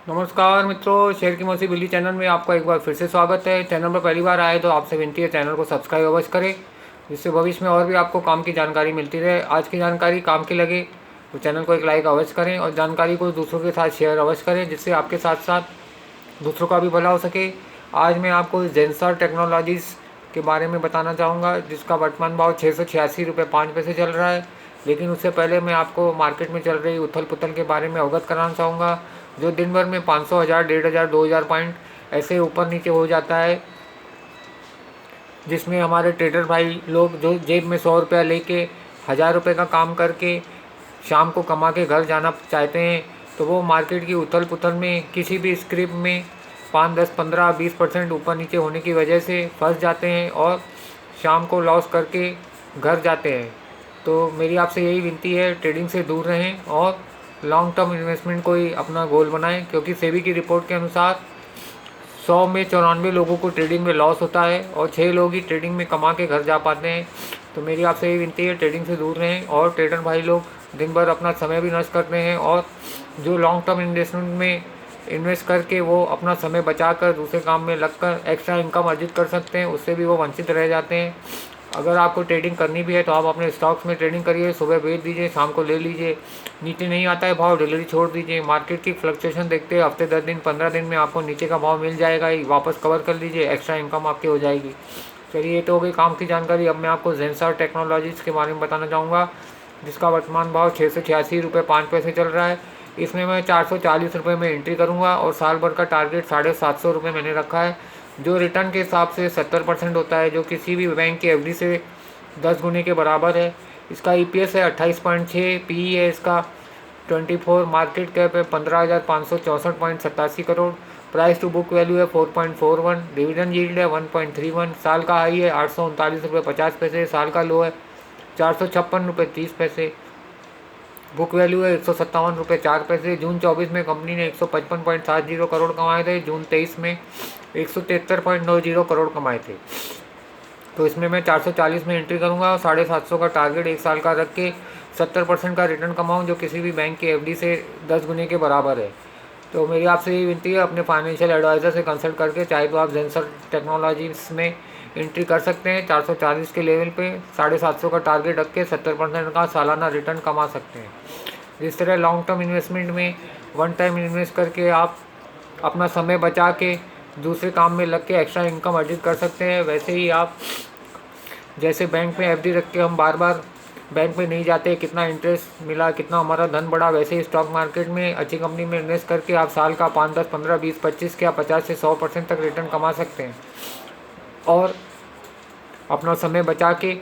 नमस्कार मित्रों, शेयर की मौसी बिल्ली चैनल में आपका एक बार फिर से स्वागत है। चैनल पर पहली बार आए तो आपसे विनती है चैनल को सब्सक्राइब अवश्य करें, जिससे भविष्य में और भी आपको काम की जानकारी मिलती रहे। आज की जानकारी काम की लगे तो चैनल को एक लाइक अवश्य करें और जानकारी को दूसरों के साथ शेयर अवश्य करें, जिससे आपके साथ साथ दूसरों का भी भला हो सके। आज मैं आपको जेंसर टेक्नोलॉजीज़ के बारे में बताना चाहूँगा, जिसका वर्तमान भाव 686 रुपये 5 पैसे चल रहा है। लेकिन उससे पहले मैं आपको मार्केट में चल रही उथल पुथल के बारे में अवगत कराना चाहूँगा, जो दिन भर में 500, 1000, 1500, 2000 पॉइंट ऐसे ऊपर नीचे हो जाता है, जिसमें हमारे ट्रेडर भाई लोग जो जेब में 100 रुपया लेके 1000 रुपये का काम करके शाम को कमा के घर जाना चाहते हैं, तो वो मार्केट की उथल पुथल में किसी भी स्क्रिप्ट में 5, 10, 15, 20% ऊपर नीचे होने की वजह से फंस जाते हैं और शाम को लॉस करके घर जाते हैं। तो मेरी आपसे यही विनती है, ट्रेडिंग से दूर रहें और लॉन्ग टर्म इन्वेस्टमेंट को ही अपना गोल बनाएं, क्योंकि सेबी की रिपोर्ट के अनुसार 100 में 94 लोगों को ट्रेडिंग में लॉस होता है और 6 लोग ही ट्रेडिंग में कमा के घर जा पाते हैं। तो मेरी आपसे यही विनती है, ट्रेडिंग से दूर रहें। और ट्रेडर भाई लोग दिन भर अपना समय भी नष्ट करते हैं और जो लॉन्ग टर्म इन्वेस्टमेंट में इन्वेस्ट करके वो अपना समय बचाकर दूसरे काम में लगकर एक्स्ट्रा इनकम अर्जित कर सकते हैं, उससे भी वो वंचित रह जाते हैं। अगर आपको ट्रेडिंग करनी भी है तो आप अपने स्टॉक्स में ट्रेडिंग करिए, सुबह बेच दीजिए, शाम को ले लीजिए। नीचे नहीं आता है भाव, डिलीवरी छोड़ दीजिए। मार्केट की फ्लक्चुएशन देखते हैं, हफ्ते 10 दिन 15 दिन में आपको नीचे का भाव मिल जाएगा ही, वापस कवर कर लीजिए, एक्स्ट्रा इनकम आपकी हो जाएगी। चलिए, ये तो हो गई काम की जानकारी। अब मैं आपको जेंसर टेक्नोलॉजीज़ के बारे में बताना चाहूँगा, जिसका वर्तमान भाव 686 रुपये 5 पैसे चल रहा है। इसमें मैं 440 रुपये में एंट्री करूँगा और साल भर का टारगेट 750 रुपये मैंने रखा है, जो रिटर्न के हिसाब से 70% होता है, जो किसी भी बैंक की एफडी से 10 गुने के बराबर है। इसका ईपीएस है 28.6, पीई है इसका 24, मार्केट कैप है 15,564.87 crore, price to book value है 4.41, डिविडेंड यील्ड है 1.31, साल का हाई है 839 रुपये 50 पैसे, साल का लो है 456 रुपये 30 पैसे, बुक वैल्यू है 157 रुपये 4 पैसे। जून 24 में कंपनी ने 155.70 करोड़ कमाए थे, जून 23 में 173.90 करोड़ कमाए थे। तो इसमें मैं 440 में एंट्री करूंगा और 750 का टारगेट एक साल का रख के 70% का रिटर्न कमाऊं, जो किसी भी बैंक की एफडी से 10 गुने के बराबर है। तो मेरी आपसे यही विनती है, अपने फाइनेंशियल एडवाइज़र से कंसल्ट करके चाहे तो आप जेंसर टेक्नोलॉजीज में एंट्री कर सकते हैं। 440 के लेवल पे 750 का टारगेट रख के 70% का सालाना रिटर्न कमा सकते हैं। जिस तरह लॉन्ग टर्म इन्वेस्टमेंट में वन टाइम इन्वेस्ट करके आप अपना समय बचा के दूसरे काम में लग के एक्स्ट्रा इनकम अर्जित कर सकते हैं, वैसे ही आप जैसे बैंक में एफडी रख के हम बार बार बैंक में नहीं जाते, कितना इंटरेस्ट मिला, कितना हमारा धन बढ़ा, वैसे ही स्टॉक मार्केट में अच्छी कंपनी में इन्वेस्ट करके आप साल का 5, 10, 15, 20, 25 या 50 से 100% तक रिटर्न कमा सकते हैं और अपना समय बचा के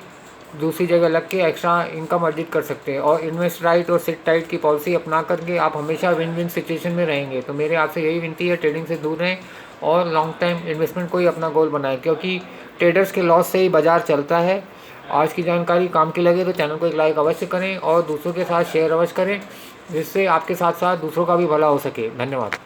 दूसरी जगह लग के एक्स्ट्रा इनकम अर्जित कर सकते हैं। और इन्वेस्ट राइट और सिट टाइट की पॉलिसी अपना करके आप हमेशा विन विन सिचुएशन में रहेंगे। तो मेरे आपसे यही विनती है, ट्रेडिंग से दूर रहें और लॉन्ग टाइम इन्वेस्टमेंट को ही अपना गोल बनाएं, क्योंकि ट्रेडर्स के लॉस से ही बाजार चलता है। आज की जानकारी काम की लगे तो चैनल को एक लाइक अवश्य करें और दूसरों के साथ शेयर अवश्य करें, जिससे आपके साथ साथ दूसरों का भी भला हो सके। धन्यवाद।